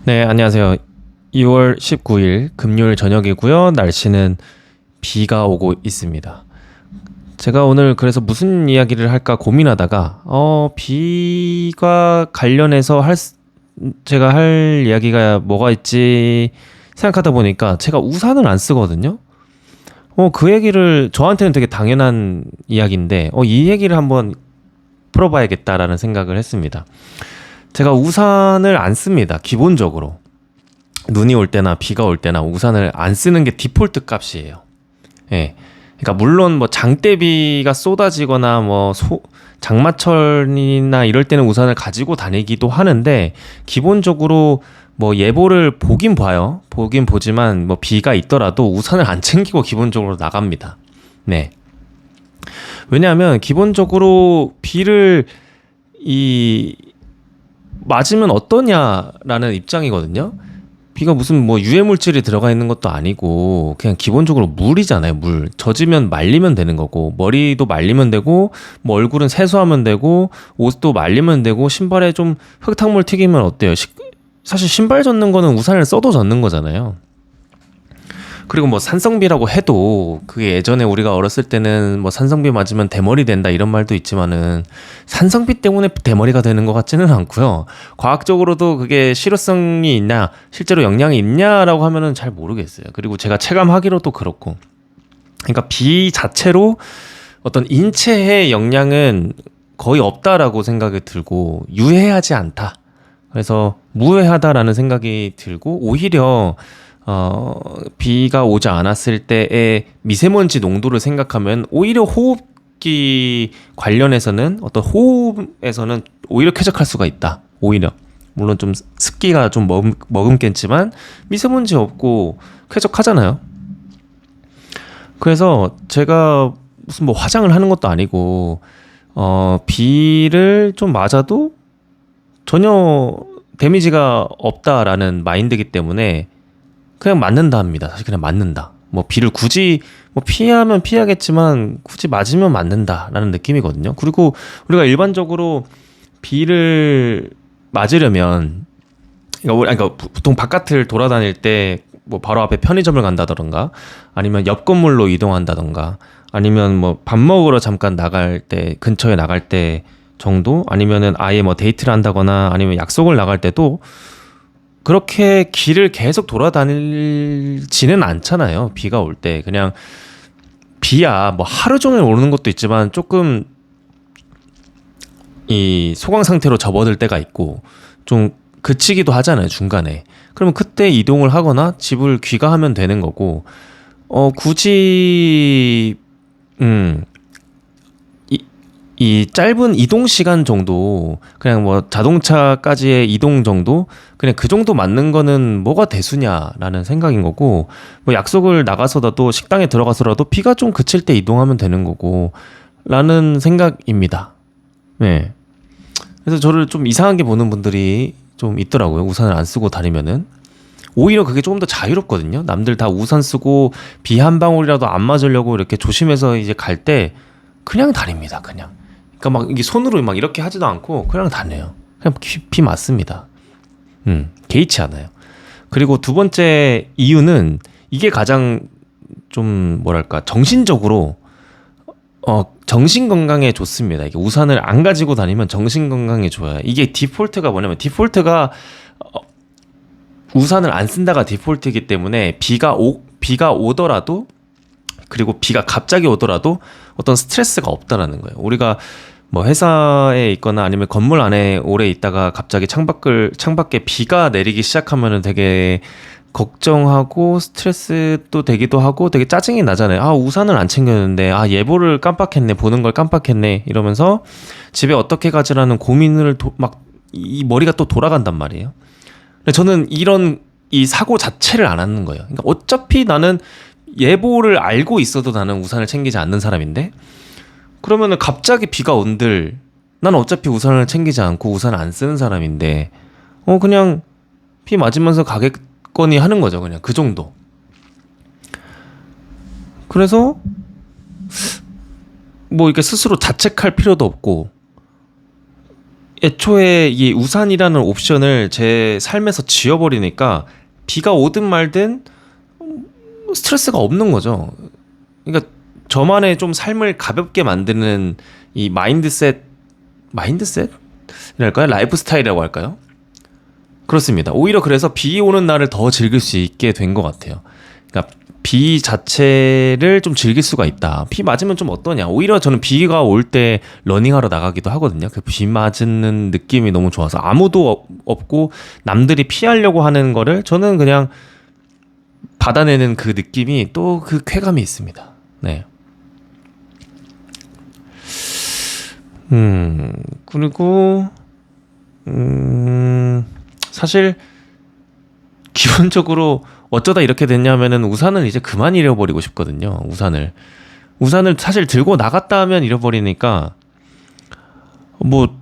네, 안녕하세요. 2월 19일 금요일 저녁이고요. 날씨는 비가 오고 있습니다. 제가 오늘 그래서 무슨 이야기를 할까 고민하다가 비가 관련해서 제가 할 이야기가 뭐가 있지 생각하다 보니까 제가 우산을 안 쓰거든요. 그 얘기를 저한테는 되게 당연한 이야기인데 이 얘기를 한번 풀어봐야겠다라는 생각을 했습니다. 제가 우산을 안 씁니다. 기본적으로. 눈이 올 때나 비가 올 때나 우산을 안 쓰는 게 디폴트 값이에요. 예. 그러니까 물론 뭐 장대비가 쏟아지거나 장마철이나 이럴 때는 우산을 가지고 다니기도 하는데 기본적으로 뭐 예보를 보긴 봐요. 보긴 보지만 뭐 비가 있더라도 우산을 안 챙기고 기본적으로 나갑니다. 네. 왜냐하면 기본적으로 비를 이 맞으면 어떠냐라는 입장이거든요. 비가 무슨 뭐 유해 물질이 들어가 있는 것도 아니고 그냥 기본적으로 물이잖아요. 물. 젖으면 말리면 되는 거고 머리도 말리면 되고 뭐 얼굴은 세수하면 되고 옷도 말리면 되고 신발에 좀 흙탕물 튀기면 어때요? 사실 신발 젖는 거는 우산을 써도 젖는 거잖아요. 그리고 뭐 산성비라고 해도 그게 예전에 우리가 어렸을 때는 뭐 산성비 맞으면 대머리 된다 이런 말도 있지만은 산성비 때문에 대머리가 되는 것 같지는 않고요. 과학적으로도 그게 실효성이 있냐, 실제로 영향이 있냐라고 하면은 잘 모르겠어요. 그리고 제가 체감하기로도 그렇고. 그러니까 비 자체로 어떤 인체에 영향은 거의 없다라고 생각이 들고 유해하지 않다. 그래서 무해하다라는 생각이 들고 오히려 비가 오지 않았을 때의 미세먼지 농도를 생각하면 오히려 호흡기 관련해서는 어떤 호흡에서는 오히려 쾌적할 수가 있다. 오히려. 물론 좀 습기가 좀 머금겠지만 미세먼지 없고 쾌적하잖아요. 그래서 제가 무슨 뭐 화장을 하는 것도 아니고 비를 좀 맞아도 전혀 데미지가 없다라는 마인드이기 때문에 그냥 맞는다 합니다. 사실 그냥 맞는다. 뭐 비를 굳이 뭐 피하면 피하겠지만 굳이 맞으면 맞는다라는 느낌이거든요. 그리고 우리가 일반적으로 비를 맞으려면 그러니까 보통 바깥을 돌아다닐 때 뭐 바로 앞에 편의점을 간다던가 아니면 옆 건물로 이동한다던가 아니면 뭐 밥 먹으러 잠깐 나갈 때 근처에 나갈 때 정도 아니면은 아예 뭐 데이트를 한다거나 아니면 약속을 나갈 때도 그렇게 길을 계속 돌아다니지는 않잖아요. 비가 올 때. 그냥 비야 뭐 하루 종일 오르는 것도 있지만 조금 이 소강 상태로 접어들 때가 있고 좀 그치기도 하잖아요. 중간에. 그러면 그때 이동을 하거나 집을 귀가하면 되는 거고 굳이 이 짧은 이동 시간 정도 그냥 뭐 자동차까지의 이동 정도 그냥 그 정도 맞는 거는 뭐가 대수냐라는 생각인 거고 뭐 약속을 나가서라도 식당에 들어가서라도 비가 좀 그칠 때 이동하면 되는 거고 라는 생각입니다. 네. 그래서 저를 좀 이상하게 보는 분들이 좀 있더라고요. 우산을 안 쓰고 다니면은 오히려 그게 조금 더 자유롭거든요. 남들 다 우산 쓰고 비 한 방울이라도 안 맞으려고 이렇게 조심해서 이제 갈 때 그냥 다닙니다. 그냥. 그러니까 막 이게 손으로 막 이렇게 하지도 않고 그냥 다녀요. 그냥 비 맞습니다. 개의치 않아요. 그리고 두 번째 이유는 이게 가장 좀 뭐랄까 정신적으로 정신 건강에 좋습니다. 이게 우산을 안 가지고 다니면 정신 건강에 좋아요. 이게 디폴트가 뭐냐면 디폴트가 우산을 안 쓴다가 디폴트이기 때문에 비가 오더라도 그리고 비가 갑자기 오더라도 어떤 스트레스가 없다라는 거예요. 우리가 뭐 회사에 있거나 아니면 건물 안에 오래 있다가 갑자기 창밖에 비가 내리기 시작하면은 되게 걱정하고 스트레스도 되기도 하고 되게 짜증이 나잖아요. 아, 우산을 안 챙겼는데, 아, 예보를 깜빡했네, 보는 걸 깜빡했네, 이러면서 집에 어떻게 가지라는 고민을 이 머리가 또 돌아간단 말이에요. 근데 저는 이 사고 자체를 안 하는 거예요. 그러니까 어차피 나는 예보를 알고 있어도 나는 우산을 챙기지 않는 사람인데 그러면은 갑자기 비가 온들 난 어차피 우산을 챙기지 않고 우산을 안 쓰는 사람인데 그냥 비 맞으면서 가겠거니 하는 거죠. 그냥 그 정도. 그래서 뭐 이렇게 스스로 자책할 필요도 없고 애초에 이 우산이라는 옵션을 제 삶에서 지워버리니까 비가 오든 말든 스트레스가 없는 거죠. 그러니까 저만의 좀 삶을 가볍게 만드는 이 마인드셋이랄까요? 라이프 스타일이라고 할까요? 그렇습니다. 오히려 그래서 비 오는 날을 더 즐길 수 있게 된 것 같아요. 그러니까 비 자체를 좀 즐길 수가 있다. 비 맞으면 좀 어떠냐. 오히려 저는 비가 올 때 러닝하러 나가기도 하거든요. 그 비 맞는 느낌이 너무 좋아서 아무도 없고 남들이 피하려고 하는 거를 저는 그냥 받아내는 그 느낌이 또 그 쾌감이 있습니다. 네. 그리고 사실 기본적으로 어쩌다 이렇게 됐냐면은 우산을 이제 그만 잃어버리고 싶거든요. 우산을 사실 들고 나갔다 하면 잃어버리니까 뭐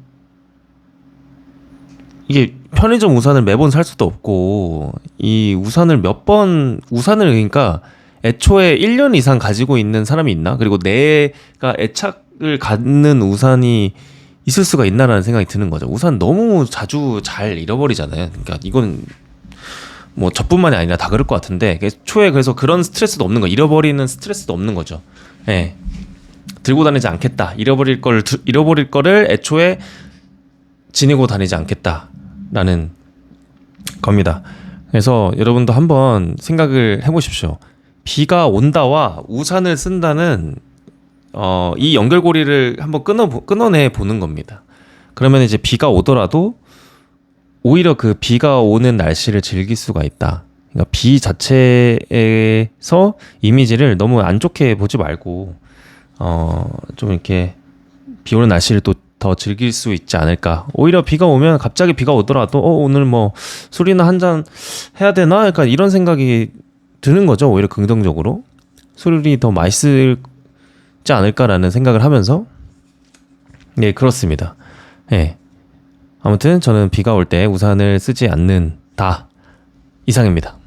이게 편의점 우산을 매번 살 수도 없고 이 우산을 그러니까 애초에 1년 이상 가지고 있는 사람이 있나? 그리고 내가 애착을 갖는 우산이 있을 수가 있나라는 생각이 드는 거죠. 우산 너무 자주 잘 잃어버리잖아요. 그러니까 이건 뭐 저뿐만이 아니라 다 그럴 것 같은데 애초에 그래서 그런 스트레스도 없는 거, 잃어버리는 스트레스도 없는 거죠. 예. 들고 다니지 않겠다. 잃어버릴 거를 애초에 지니고 다니지 않겠다라는 겁니다. 그래서 여러분도 한번 생각을 해보십시오. 비가 온다와 우산을 쓴다는 이 연결고리를 한번 끊어내 보는 겁니다. 그러면 이제 비가 오더라도 오히려 그 비가 오는 날씨를 즐길 수가 있다. 그러니까 비 자체에서 이미지를 너무 안 좋게 보지 말고 좀 이렇게 비 오는 날씨를 또 더 즐길 수 있지 않을까. 오히려 비가 오면 갑자기 비가 오더라도 오늘 뭐 술이나 한잔 해야 되나? 약간 이런 생각이 드는 거죠. 오히려 긍정적으로 술이 더 맛있지 않을까라는 생각을 하면서 네, 그렇습니다. 네. 아무튼 저는 비가 올 때 우산을 쓰지 않는다 이상입니다.